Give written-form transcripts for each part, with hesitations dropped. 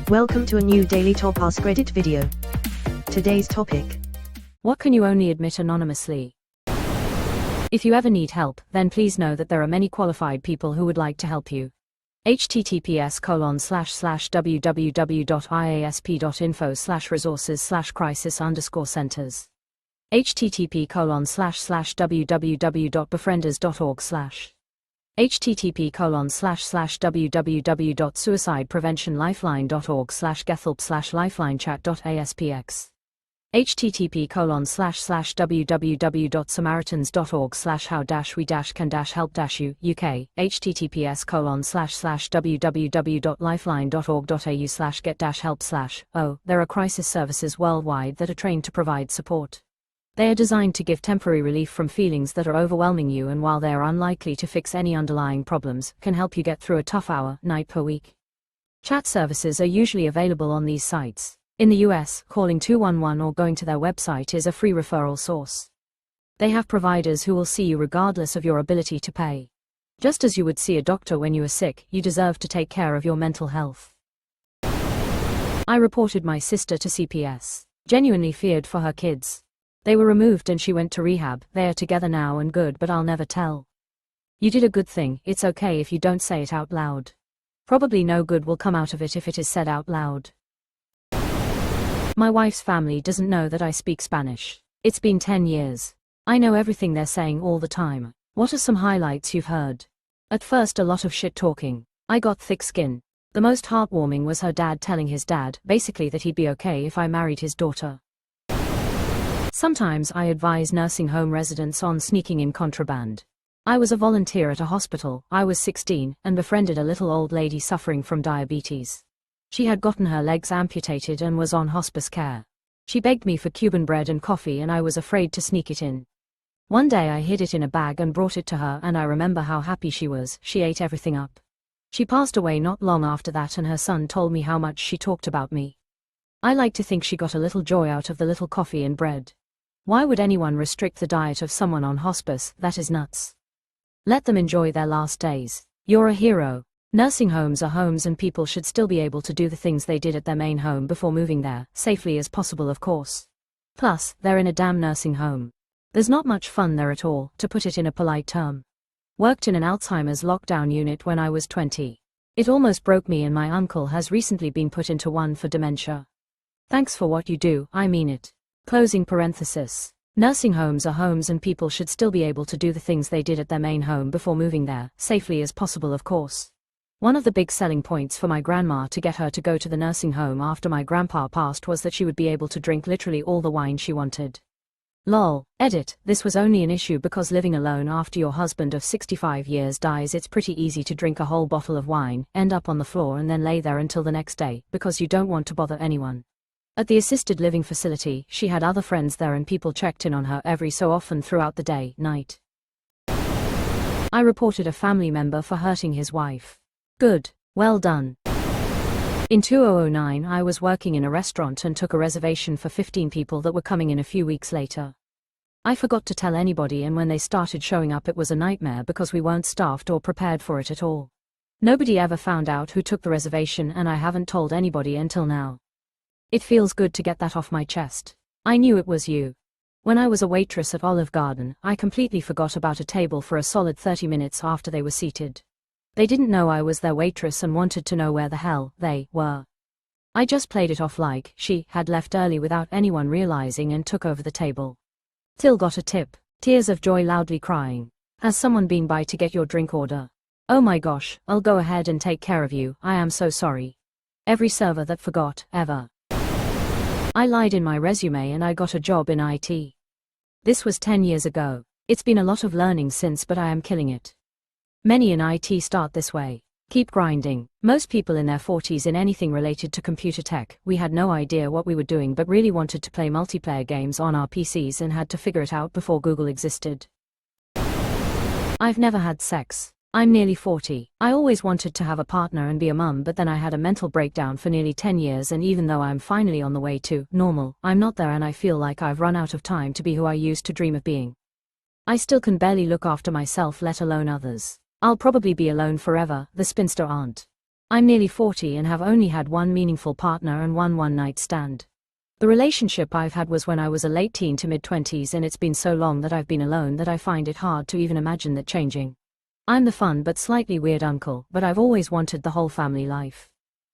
Welcome to a new daily top AskReddit video. Today's topic: what can you only admit anonymously? If you ever need help, then please know that there are many qualified people who would like to help you. https://www.iasp.info/resources/crisis_centers. http://www.befrienders.org/ http://www.suicidepreventionlifeline.org/gethelp/lifelinechat.aspx. http://www.samaritans.org/how-we-can-help-you UK. https://www.lifeline.org.au/get-help/. There are crisis services worldwide that are trained to provide support. They are designed to give temporary relief from feelings that are overwhelming you, and while they are unlikely to fix any underlying problems, can help you get through a tough night per week. Chat services are usually available on these sites. In the US, calling 211 or going to their website is a free referral source. They have providers who will see you regardless of your ability to pay. Just as you would see a doctor when you are sick, you deserve to take care of your mental health. I reported my sister to CPS. Genuinely feared for her kids. They were removed and she went to rehab. They are together now and good, but I'll never tell. You did a good thing. It's okay if you don't say it out loud. Probably no good will come out of it if it is said out loud. My wife's family doesn't know that I speak Spanish. It's been 10 years. I know everything they're saying all the time. What are some highlights you've heard? At first, a lot of shit talking. I got thick skin. The most heartwarming was her dad telling his dad, basically, that he'd be okay if I married his daughter. Sometimes I advise nursing home residents on sneaking in contraband. I was a volunteer at a hospital. I was 16 and befriended a little old lady suffering from diabetes. She had gotten her legs amputated and was on hospice care. She begged me for Cuban bread and coffee, and I was afraid to sneak it in. One day I hid it in a bag and brought it to her, and I remember how happy she was. She ate everything up. She passed away not long after that, and her son told me how much she talked about me. I like to think she got a little joy out of the little coffee and bread. Why would anyone restrict the diet of someone on hospice? That is nuts. Let them enjoy their last days. You're a hero. Nursing homes are homes, and people should still be able to do the things they did at their main home before moving there, safely as possible, of course. Plus, they're in a damn nursing home. There's not much fun there at all, to put it in a polite term. Worked in an Alzheimer's lockdown unit when I was 20. It almost broke me, and my uncle has recently been put into one for dementia. Thanks for what you do, I mean it. Closing parenthesis. Nursing homes are homes, and people should still be able to do the things they did at their main home before moving there, safely as possible, of course. One of the big selling points for my grandma to get her to go to the nursing home after my grandpa passed was that she would be able to drink literally all the wine she wanted. Lol. Edit. This was only an issue because living alone after your husband of 65 years dies, it's pretty easy to drink a whole bottle of wine, end up on the floor, and then lay there until the next day, because you don't want to bother anyone. At the assisted living facility, she had other friends there, and people checked in on her every so often throughout the day, night. I reported a family member for hurting his wife. Good. Well done. In 2009, I was working in a restaurant and took a reservation for 15 people that were coming in a few weeks later. I forgot to tell anybody, and when they started showing up, it was a nightmare because we weren't staffed or prepared for it at all. Nobody ever found out who took the reservation, and I haven't told anybody until now. It feels good to get that off my chest. I knew it was you. When I was a waitress at Olive Garden, I completely forgot about a table for a solid 30 minutes after they were seated. They didn't know I was their waitress and wanted to know where the hell they were. I just played it off like she had left early without anyone realizing and took over the table. Till got a tip. Tears of joy, loudly crying. Has someone been by to get your drink order? Oh my gosh, I'll go ahead and take care of you. I am so sorry. Every server that forgot, ever. I lied in my resume and I got a job in IT. This was 10 years ago. It's been a lot of learning since, but I am killing it. Many in IT start this way. Keep grinding. Most people in their 40s in anything related to computer tech, we had no idea what we were doing but really wanted to play multiplayer games on our PCs and had to figure it out before Google existed. I've never had sex. I'm nearly 40. I always wanted to have a partner and be a mum, but then I had a mental breakdown for nearly 10 years, and even though I'm finally on the way to normal, I'm not there, and I feel like I've run out of time to be who I used to dream of being. I still can barely look after myself, let alone others. I'll probably be alone forever, the spinster aunt. I'm nearly 40 and have only had one meaningful partner and one one-night stand. The relationship I've had was when I was a late teen to mid-20s, and it's been so long that I've been alone that I find it hard to even imagine that changing. I'm the fun but slightly weird uncle, but I've always wanted the whole family life.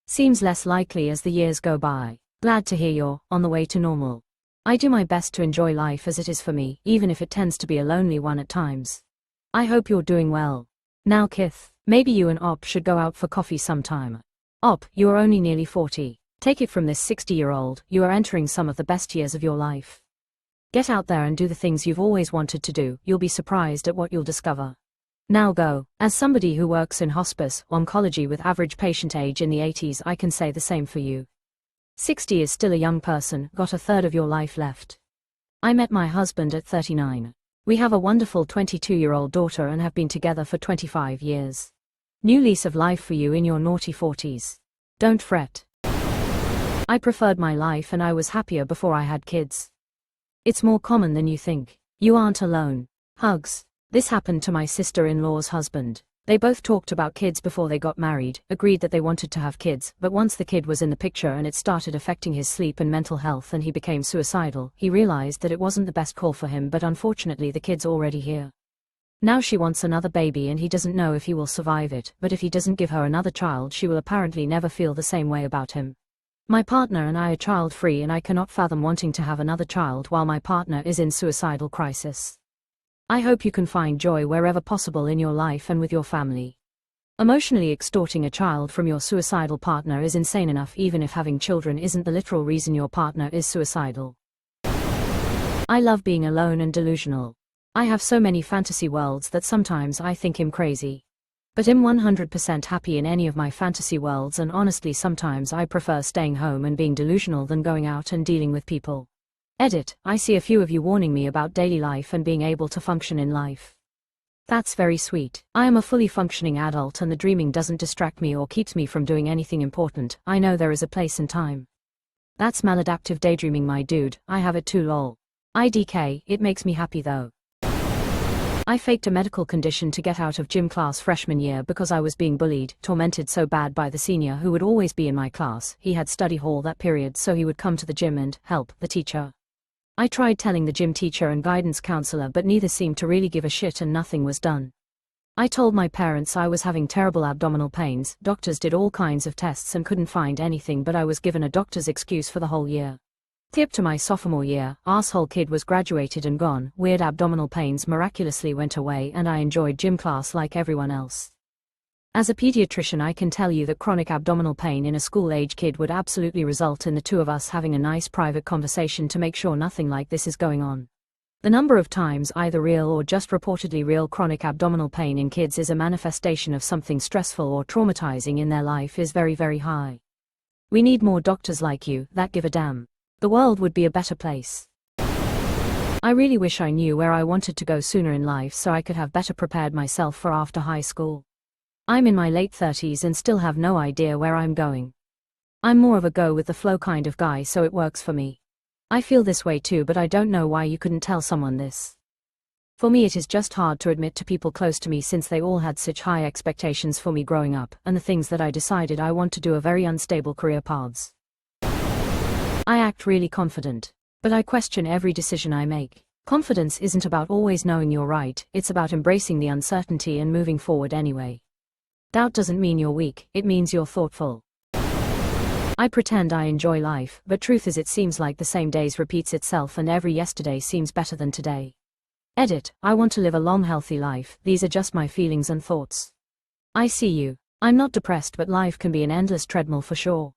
Seems less likely as the years go by. Glad to hear you're on the way to normal. I do my best to enjoy life as it is for me, even if it tends to be a lonely one at times. I hope you're doing well. Now Kith, maybe you and Op should go out for coffee sometime. Op, you are only nearly 40. Take it from this 60-year-old, you are entering some of the best years of your life. Get out there and do the things you've always wanted to do, you'll be surprised at what you'll discover. Now go. As somebody who works in hospice, oncology with average patient age in the 80s, I can say the same for you. 60 is still a young person, got a third of your life left. I met my husband at 39. We have a wonderful 22-year-old daughter and have been together for 25 years. New lease of life for you in your naughty 40s. Don't fret. I preferred my life and I was happier before I had kids. It's more common than you think. You aren't alone. Hugs. This happened to my sister-in-law's husband. They both talked about kids before they got married, agreed that they wanted to have kids, but once the kid was in the picture and it started affecting his sleep and mental health and he became suicidal, he realized that it wasn't the best call for him, but unfortunately the kid's already here. Now she wants another baby and he doesn't know if he will survive it, but if he doesn't give her another child she will apparently never feel the same way about him. My partner and I are child-free and I cannot fathom wanting to have another child while my partner is in suicidal crisis. I hope you can find joy wherever possible in your life and with your family. Emotionally extorting a child from your suicidal partner is insane enough, even if having children isn't the literal reason your partner is suicidal. I love being alone and delusional. I have so many fantasy worlds that sometimes I think I'm crazy. But I'm 100% happy in any of my fantasy worlds, and honestly sometimes I prefer staying home and being delusional than going out and dealing with people. Edit, I see a few of you warning me about daily life and being able to function in life. That's very sweet. I am a fully functioning adult and the dreaming doesn't distract me or keeps me from doing anything important. I know there is a place and time. That's maladaptive daydreaming, my dude. I have it too, lol. IDK, it makes me happy though. I faked a medical condition to get out of gym class freshman year because I was being bullied, tormented so bad by the senior who would always be in my class. He had study hall that period, so he would come to the gym and help the teacher. I tried telling the gym teacher and guidance counselor, but neither seemed to really give a shit and nothing was done. I told my parents I was having terrible abdominal pains. Doctors did all kinds of tests and couldn't find anything, but I was given a doctor's excuse for the whole year. Tip to my sophomore year, asshole kid was graduated and gone. Weird abdominal pains miraculously went away and I enjoyed gym class like everyone else. As a pediatrician, I can tell you that chronic abdominal pain in a school-age kid would absolutely result in the two of us having a nice private conversation to make sure nothing like this is going on. The number of times either real or just reportedly real chronic abdominal pain in kids is a manifestation of something stressful or traumatizing in their life is very, very high. We need more doctors like you that give a damn. The world would be a better place. I really wish I knew where I wanted to go sooner in life so I could have better prepared myself for after high school. I'm in my late 30s and still have no idea where I'm going. I'm more of a go with the flow kind of guy, so it works for me. I feel this way too, but I don't know why you couldn't tell someone this. For me it is just hard to admit to people close to me since they all had such high expectations for me growing up, and the things that I decided I want to do are very unstable career paths. I act really confident, but I question every decision I make. Confidence isn't about always knowing you're right, it's about embracing the uncertainty and moving forward anyway. Doubt doesn't mean you're weak, it means you're thoughtful. I pretend I enjoy life, but truth is it seems like the same days repeats itself and every yesterday seems better than today. Edit, I want to live a long healthy life, these are just my feelings and thoughts. I see you. I'm not depressed, but life can be an endless treadmill for sure.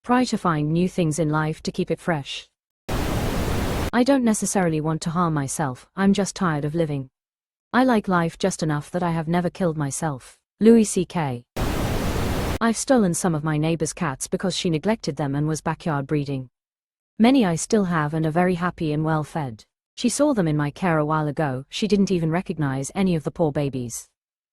Try to find new things in life to keep it fresh. I don't necessarily want to harm myself, I'm just tired of living. I like life just enough that I have never killed myself. Louis C.K. I've stolen some of my neighbor's cats because she neglected them and was backyard breeding. Many I still have and are very happy and well fed. She saw them in my care a while ago, she didn't even recognize any of the poor babies.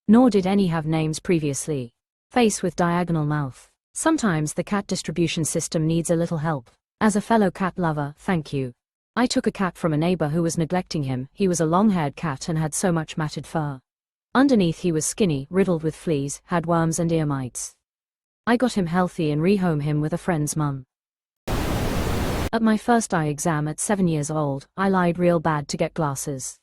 Nor did any have names previously. Face with diagonal mouth. Sometimes the cat distribution system needs a little help. As a fellow cat lover, thank you. I took a cat from a neighbor who was neglecting him. He was a long-haired cat and had so much matted fur. Underneath he was skinny, riddled with fleas, had worms and ear mites. I got him healthy and rehome him with a friend's mum. At my first eye exam at 7 years old, I lied real bad to get glasses.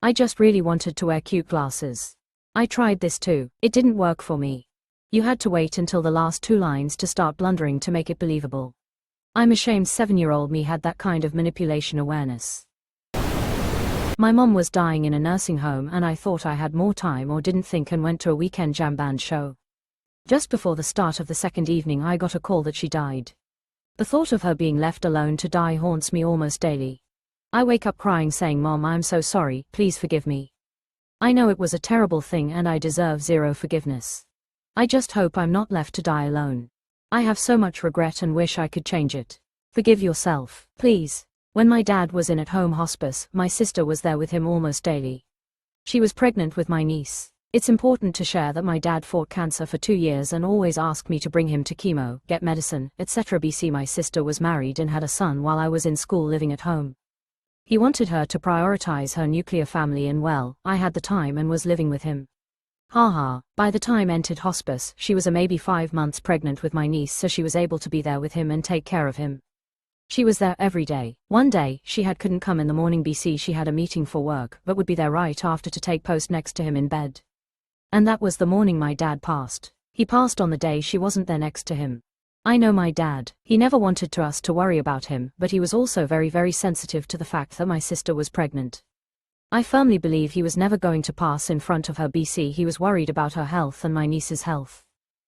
I just really wanted to wear cute glasses. I tried this too. It didn't work for me. You had to wait until the last 2 lines to start blundering to make it believable. I'm ashamed 7-year-old me had that kind of manipulation awareness. My mom was dying in a nursing home and I thought I had more time or didn't think and went to a weekend jam band show. Just before the start of the second evening I got a call that she died. The thought of her being left alone to die haunts me almost daily. I wake up crying saying, "Mom, I'm so sorry, please forgive me. I know it was a terrible thing and I deserve zero forgiveness. I just hope I'm not left to die alone. I have so much regret and wish I could change it. Forgive yourself, please." When my dad was in at-home hospice, my sister was there with him almost daily. She was pregnant with my niece. It's important to share that my dad fought cancer for 2 years and always asked me to bring him to chemo, get medicine, etc. BC my sister was married and had a son while I was in school living at home. He wanted her to prioritize her nuclear family and well, I had the time and was living with him. Haha, by the time entered hospice, she was a maybe 5 months pregnant with my niece so she was able to be there with him and take care of him. She was there every day. One day, she couldn't come in the morning BC she had a meeting for work, but would be there right after to take post next to him in bed. And that was the morning my dad passed. He passed on the day she wasn't there next to him. I know my dad, he never wanted us to worry about him, but he was also very very sensitive to the fact that my sister was pregnant. I firmly believe he was never going to pass in front of her BC he was worried about her health and my niece's health.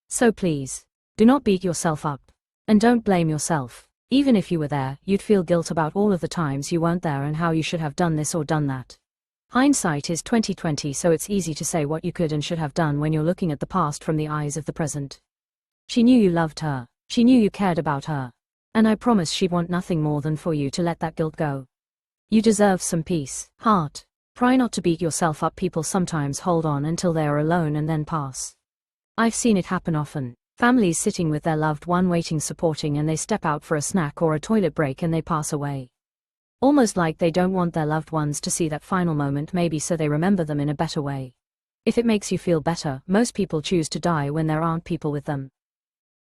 So please, do not beat yourself up. And don't blame yourself. Even if you were there, you'd feel guilt about all of the times you weren't there and how you should have done this or done that. Hindsight is 20/20, so it's easy to say what you could and should have done when you're looking at the past from the eyes of the present. She knew you loved her. She knew you cared about her. And I promise she'd want nothing more than for you to let that guilt go. You deserve some peace, heart. Try not to beat yourself up. People sometimes hold on until they are alone and then pass. I've seen it happen often. Families sitting with their loved one waiting, supporting, and they step out for a snack or a toilet break and they pass away. Almost like they don't want their loved ones to see that final moment, maybe so they remember them in a better way. If it makes you feel better, most people choose to die when there aren't people with them.